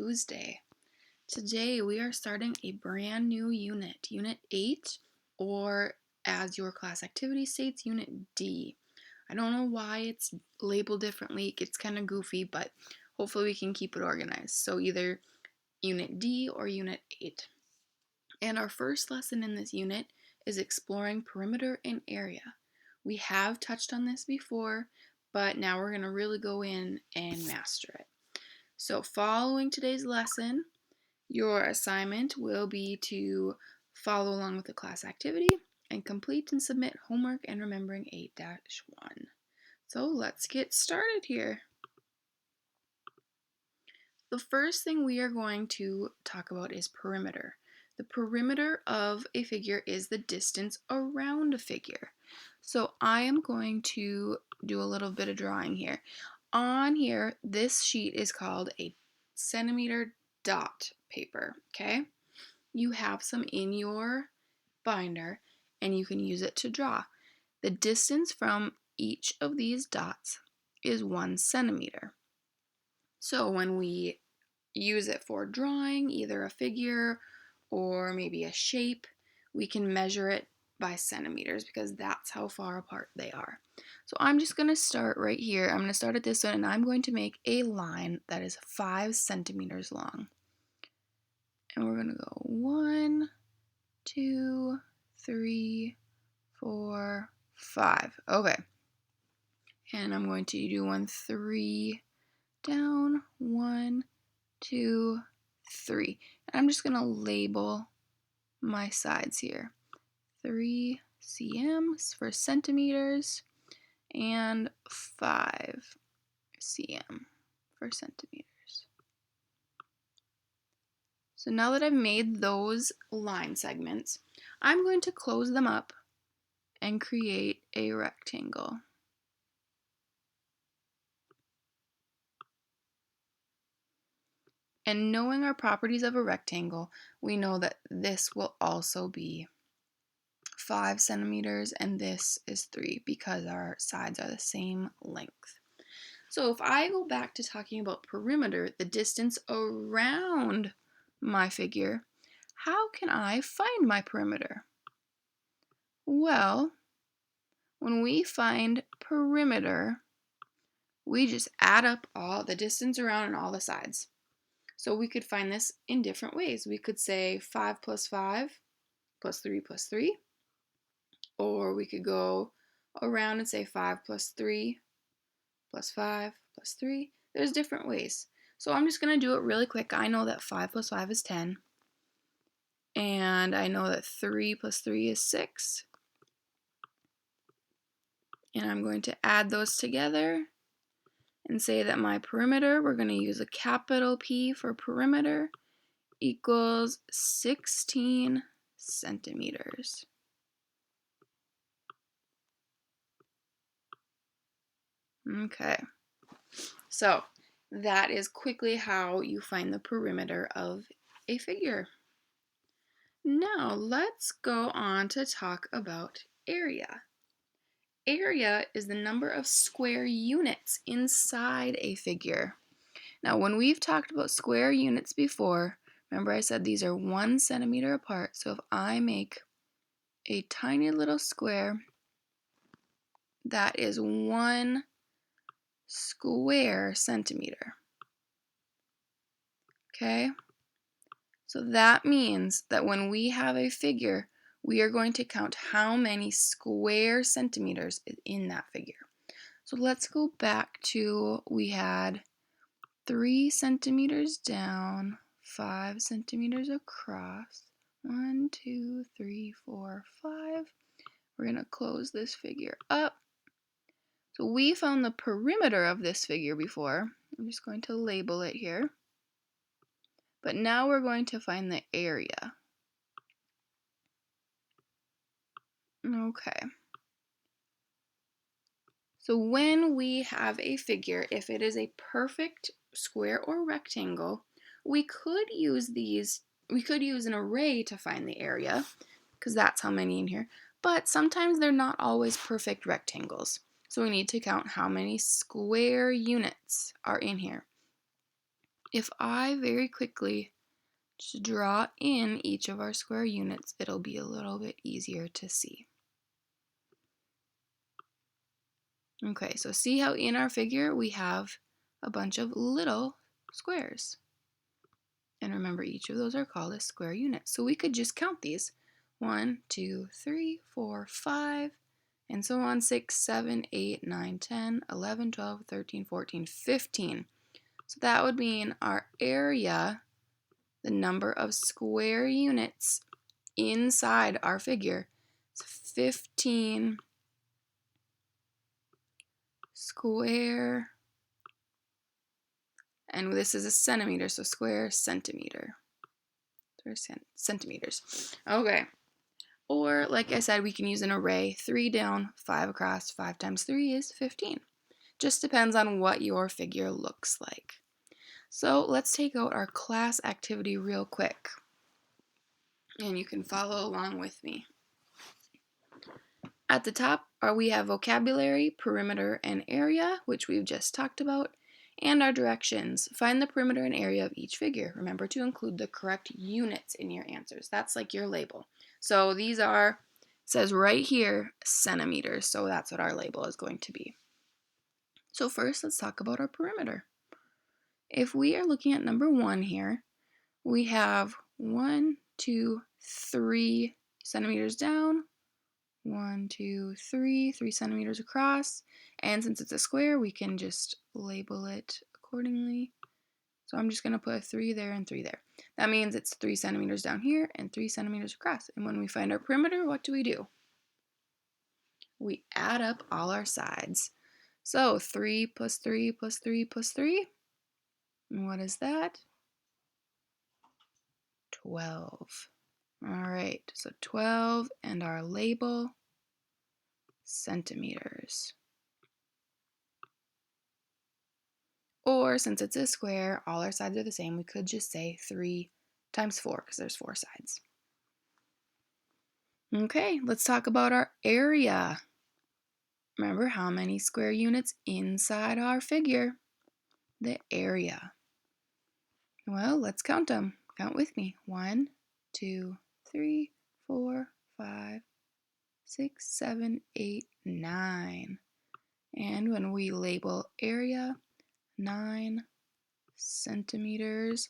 Tuesday. Today we are starting a brand new unit, Unit 8, or as your class activity states, Unit D. I don't know why it's labeled differently, it gets kind of goofy, but hopefully we can keep it organized. So either Unit D or Unit 8. And our first lesson in this unit is exploring perimeter and area. We have touched on this before, but now we're going to really go in and master it. So following today's lesson, your assignment will be to follow along with the class activity and complete and submit homework and remembering 8-1. So let's get started here. The first thing we are going to talk about is perimeter. The perimeter of a figure is the distance around a figure. So I am going to do a little bit of drawing here. On here, this sheet is called a centimeter dot paper, okay? You have some in your binder and you can use it to draw. The distance from each of these dots is 1 centimeter. So when we use it for drawing either a figure or maybe a shape, we can measure it by centimeters because that's how far apart they are. So I'm just going to start right here. I'm going to start at this one and I'm going to make a line that is 5 centimeters long. And we're going to go 1, 2, 3, 4, 5. Okay. And I'm going to do 1, 3 down, 1, 2, 3. And I'm just going to label my sides here. 3 cm for centimeters and 5 cm for centimeters. So now that I've made those line segments, I'm going to close them up and create a rectangle. And knowing our properties of a rectangle, we know that this will also be 5 centimeters and this is 3 because our sides are the same length. So if I go back to talking about perimeter, the distance around my figure, how can I find my perimeter? Well, when we find perimeter, we just add up all the distance around and all the sides. So we could find this in different ways. We could say 5 plus 5 plus 3 plus 3. Or we could go around and say 5 plus 3 plus 5 plus 3. There's different ways. So I'm just going to do it really quick. I know that 5 plus 5 is 10. And I know that 3 plus 3 is 6. And I'm going to add those together and say that my perimeter, we're going to use a capital P for perimeter, equals 16 centimeters. Okay, so that is quickly how you find the perimeter of a figure. Now let's go on to talk about area. Area is the number of square units inside a figure. Now when we've talked about square units before, remember I said these are 1 centimeter apart, so if I make a tiny little square, that is 1 square centimeter. Okay? So that means that when we have a figure, we are going to count how many square centimeters is in that figure. So let's go back to, we had 3 centimeters down, 5 centimeters across. 1, 2, 3, 4, 5. We're going to close this figure up. So we found the perimeter of this figure before. I'm just going to label it here. But now we're going to find the area. Okay. So when we have a figure, if it is a perfect square or rectangle, we could use an array to find the area, because that's how many in here, but sometimes they're not always perfect rectangles. So we need to count how many square units are in here. if I very quickly just draw in each of our square units, it'll be a little bit easier to see. Okay, so see how in our figure we have a bunch of little squares. And remember, each of those are called a square unit. So we could just count these. 1, 2, 3, 4, 5, and so on, 6, 7, 8, 9, 10, 11, 12, 13, 14, 15. So that would mean our area, the number of square units inside our figure, is 15 square, and this is a centimeter, so square centimeter. Centimeters. Okay. Or, like I said, we can use an array, 3 down, 5 across. 5 times 3 is 15. Just depends on what your figure looks like. So let's take out our class activity real quick. And you can follow along with me. At the top, we have vocabulary, perimeter, and area, which we've just talked about, and our directions. Find the perimeter and area of each figure. Remember to include the correct units in your answers. That's like your label. So these are, it says right here, centimeters. So that's what our label is going to be. So first, let's talk about our perimeter. If we are looking at number 1 here, we have 1, 2, 3 centimeters down, 1, 2, 3 centimeters across. And since it's a square, we can just label it accordingly. So I'm just going to put a 3 there and 3 there. That means it's 3 centimeters down here and 3 centimeters across. And when we find our perimeter, what do? We add up all our sides. So 3 plus 3 plus 3 plus 3. And what is that? 12. All right, so 12 and our label, centimeters. Or since it's a square, all our sides are the same, we could just say 3 times 4 because there's 4 sides. Okay, let's talk about our area. Remember how many square units inside our figure? The area. Well, let's count them. Count with me. 1, 2, 3, 4, 5, 6, 7, 8, 9. And when we label area, 9 centimeters.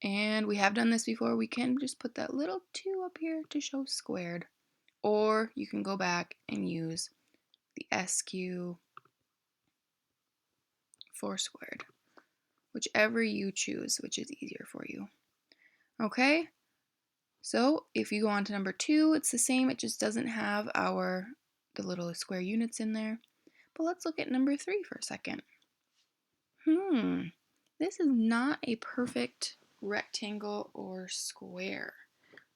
And we have done this before. We can just put that little 2 up here to show squared. Or you can go back and use the SQ for squared. Whichever you choose, which is easier for you. Okay? So if you go on to number 2, it's the same. It just doesn't have the little square units in there. But let's look at number 3 for a second. This is not a perfect rectangle or square.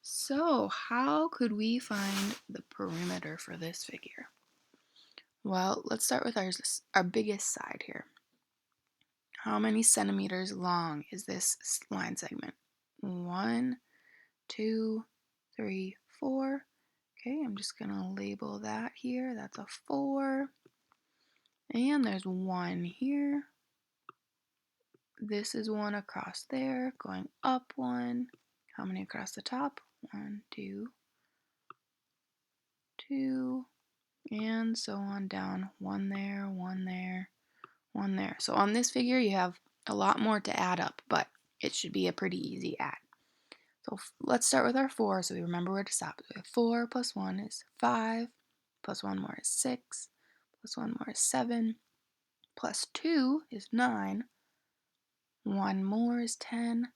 So how could we find the perimeter for this figure? Well, let's start with our biggest side here. How many centimeters long is this line segment? 1, 2, 3, 4. Okay, I'm just going to label that here. That's a 4. And there's 1 here. This is 1 across there, going up 1. How many across the top? 1, 2, 2, and so on down. 1 there, 1 there, 1 there. So on this figure, you have a lot more to add up, but it should be a pretty easy add. So let's start with our 4 so we remember where to stop. So we have 4 plus 1 is 5, plus 1 more is 6, plus 1 more is 7, plus 2 is 9, 1 more is 10,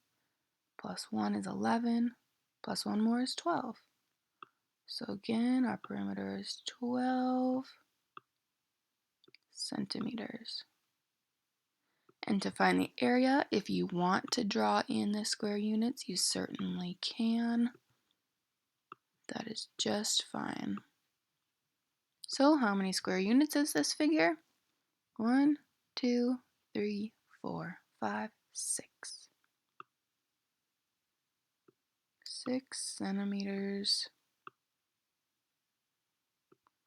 plus 1 is 11, plus 1 more is 12. So again, our perimeter is 12 centimeters. And to find the area, if you want to draw in the square units, you certainly can. That is just fine. So how many square units is this figure? 1, 2, 3, 4, 5, 6. 6 centimeters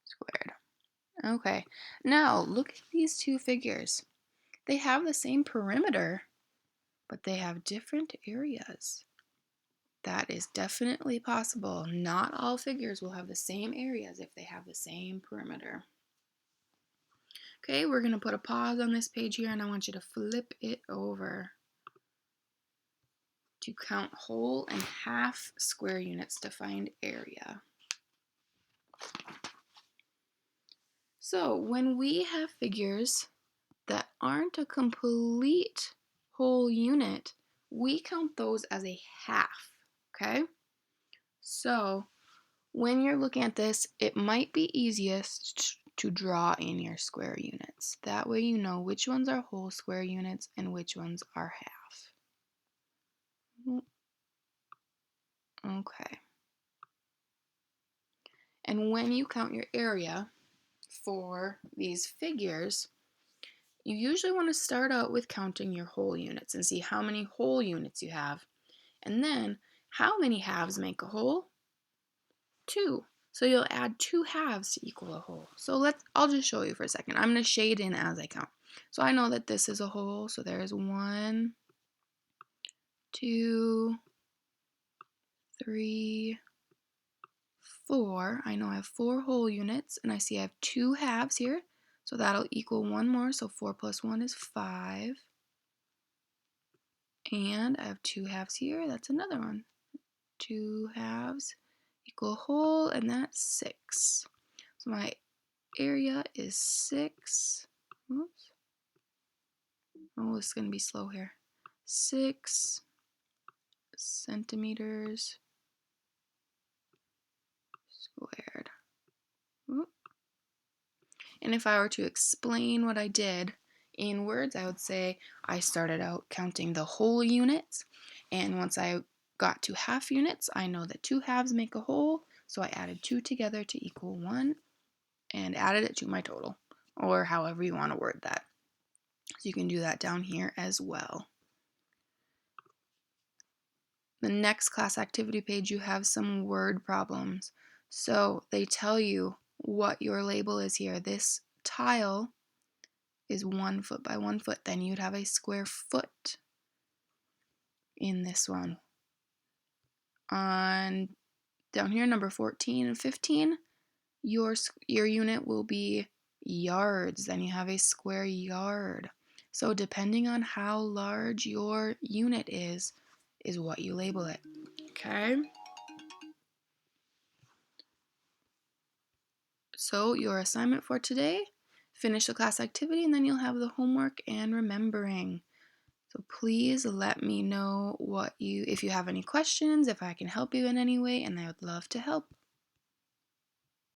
squared. Okay, now look at these two figures. They have the same perimeter, but they have different areas. That is definitely possible. Not all figures will have the same areas if they have the same perimeter. Okay, we're going to put a pause on this page here, and I want you to flip it over to count whole and half square units to find area. So when we have figures that aren't a complete whole unit, we count those as a half, okay? So when you're looking at this, it might be easiest to draw in your square units. That way you know which ones are whole square units and which ones are half. Okay. And when you count your area for these figures, you usually want to start out with counting your whole units and see how many whole units you have. And then, how many halves make a whole? 2. So you'll add 2 halves to equal a whole. So I'll just show you for a second. I'm going to shade in as I count. So I know that this is a whole. So there's 1, 2, 3, 4. I know I have 4 whole units, and I see I have 2 halves here. So that'll equal 1 more. So 4 plus 1 is 5. And I have 2 halves here. That's another one. 2 halves equal whole, and that's 6. So my area is 6. Oops. Oh, it's going to be slow here. 6 centimeters squared. Oop. And if I were to explain what I did in words, I would say I started out counting the whole units, and once I got to half units, I know that 2 halves make a whole, so I added 2 together to equal 1 and added it to my total, or however you want to word that. So you can do that down here as well. The next class activity page, you have some word problems. So they tell you what your label is here. This tile is 1 foot by 1 foot. Then you'd have a square foot in this one. On down here, number 14 and 15, your unit will be yards. Then you have a square yard. So depending on how large your unit is what you label it. Okay? So your assignment for today, finish the class activity, and then you'll have the homework and remembering. So please let me know if you have any questions, if I can help you in any way, and I would love to help.